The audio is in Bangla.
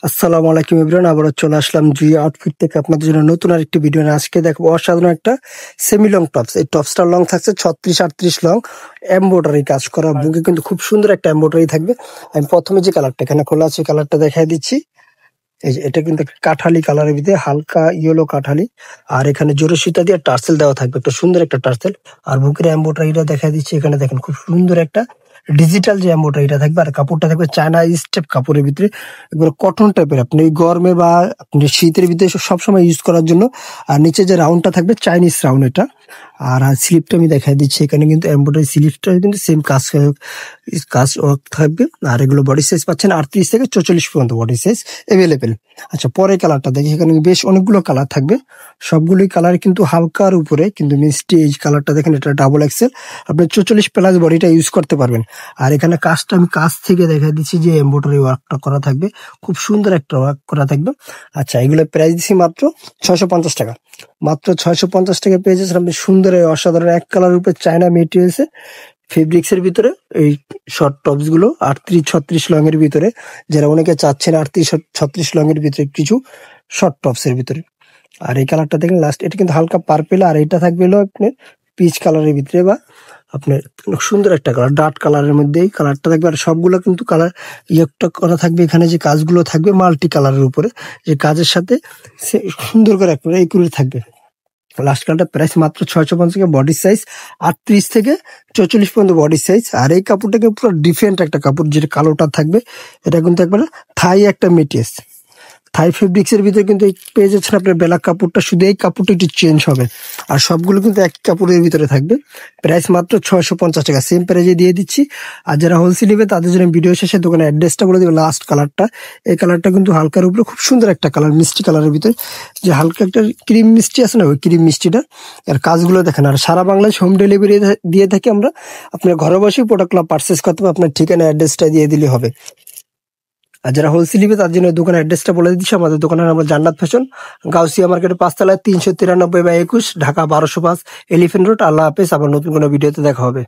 আসসালামু আলাইকুম এভরিওয়ান, আবারও চলে আসলাম জুই আউটফিট থেকে আপনাদের জন্য নতুন আরেকটি ভিডিও নিয়ে। আজকে দেখবো অসাধারণ একটা সেমি লং টপস। এই টপসটার লং থাকছে 36-38 লং, এমব্রয়ডারি কাজ করা, বুকে কিন্তু খুব সুন্দর একটা এমব্রয়ডারি থাকবে। আমি প্রথমে যে কালারটা এখানে খোলা আছে কালারটা দেখাই দিচ্ছি। এই যে এটা কিন্তু কাঠালি কালারের ভিতরে, হালকা ইয়েলো কাঠালি, আর এখানে জোরে সুতা দিয়ে টার্সেল দেওয়া থাকবে, একটা সুন্দর একটা টার্সেল। আর বুকের এমব্রয়ডারিটা দেখা দিচ্ছি, এখানে দেখেন খুব সুন্দর একটা ডিজিটাল যে এমব্রয়ডারিটা থাকবে। আর কাপড়টা থাকবে চায়না স্টেপ কাপড়ের ভিতরে, এগুলো কটন টাইপের, আপনি গরমে বা আপনি শীতের ভিতরে সবসময় ইউজ করার জন্য। আর নিচে যে রাউন্ডটা থাকবে চাইনিজ রাউন্ড এটা। আর স্লিপটা আমি দেখাই দিচ্ছি, এখানে কিন্তু এমব্রয়ডারি স্লিপটা কিন্তু সেম কাজ কাজ ওয়ার্ক থাকবে। আর এগুলো বডি সাইজ পাচ্ছেন 38 থেকে 44 পর্যন্ত বডি সাইজ অ্যাভেলেবেল। আচ্ছা, পরের কালারটা দেখি, এখানে বেশ অনেকগুলো কালার থাকবে, সবগুলোই কালার কিন্তু হালকার উপরে, কিন্তু মিষ্টি। এই কালারটা দেখেন, এটা ডাবল এক্সেল, আপনি 44+ বডিটা ইউজ করতে পারবেন। আর এখানে কাজটা আমি কাছ থেকে দেখা দিচ্ছি যে এমব্রয়ডারি ওয়ার্কটা করা থাকবে, খুব সুন্দর একটা ওয়ার্ক করা থাকবে। আচ্ছা, এগুলো প্রাইস দিচ্ছি মাত্র 650 টাকা। মাত্র 650 টাকা পেয়ে যাচ্ছেন আপনি সুন্দর এই অসাধারণ এক কালার উপরে চায়না মেটেরিয়ালসে ফেব্রিক্স এর ভিতরে এই শর্ট টপস গুলো 38-36 লং এর ভিতরে, যারা অনেকে চাচ্ছেন 38-36 লং এর ভিতরে কিছু শর্ট টপস এর ভিতরে। আর এই কালারটা দেখেন লাস্ট, এটা কিন্তু হালকা পার্পেল, আর এটা থাকবে হলো আপনার পিচ কালারের ভিতরে, বা আপনার সুন্দর একটা কালার ডার্ক কালারের মধ্যে এই কালারটা থাকবে। আর সবগুলো কিন্তু কালার ইয়েটা করা থাকবে, এখানে যে কাজগুলো থাকবে মাল্টি কালারের উপরে, যে কাজের সাথে সুন্দর করে একটা এই করে থাকবে। লাস্ট কালারটা প্রাইস মাত্র 650 টাকা, বডি সাইজ 38 থেকে 44 পর্যন্ত বডি সাইজ। আর এই কাপড়টাকে পুরো ডিফারেন্ট একটা কাপড়, যেটা কালোটা থাকবে, এটা কিন্তু একবার থাই একটা মেটেরিয়াল, থাই ফেব্রিক্স এর ভিতরে কিন্তু পেয়ে যাচ্ছেন আপনার বেলা কাপড়টা, শুধু এই কাপড়টা একটু চেঞ্জ হবে। আর সবগুলো কিন্তু এক কাপড়ের ভিতরে থাকবে। প্রাইস মাত্র 650 টাকা, সেম প্রাইজে দিয়ে দিচ্ছি। আর যারা হোলসেল নেবে তাদের জন্য ভিডিও শেষে দোকানের অ্যাড্রেসটা বলে দেবে। লাস্ট কালারটা, এই কালারটা কিন্তু হালকার উপরে খুব সুন্দর একটা কালার, মিষ্টি কালারের ভিতরে, যে হালকা একটা ক্রিম মিষ্টি আছে না, ওই ক্রিম মিষ্টিটা। আর কাজগুলো দেখেন। আর সারা বাংলাদেশ হোম ডেলিভারি দিয়ে থাকি আমরা, আপনার ঘরে বসেই প্রোডাক্টগুলো পারচেস করতে হবে, আপনার ঠিকানা অ্যাড্রেসটা দিয়ে দিলে হবে। আর যারা হোলসেল নিবে তার জন্য দোকানের অ্যাড্রেসটা বলে দিচ্ছি। আমাদের দোকানের নাম জান্নাত ফ্যাশন, গাউসিয়া মার্কেটের 5 তলায় 393/21, ঢাকা 1205, এলিফ্যান্ট রোড। আল্লাহ হাফেজ, আবার নতুন কোনো ভিডিওতে দেখা হবে।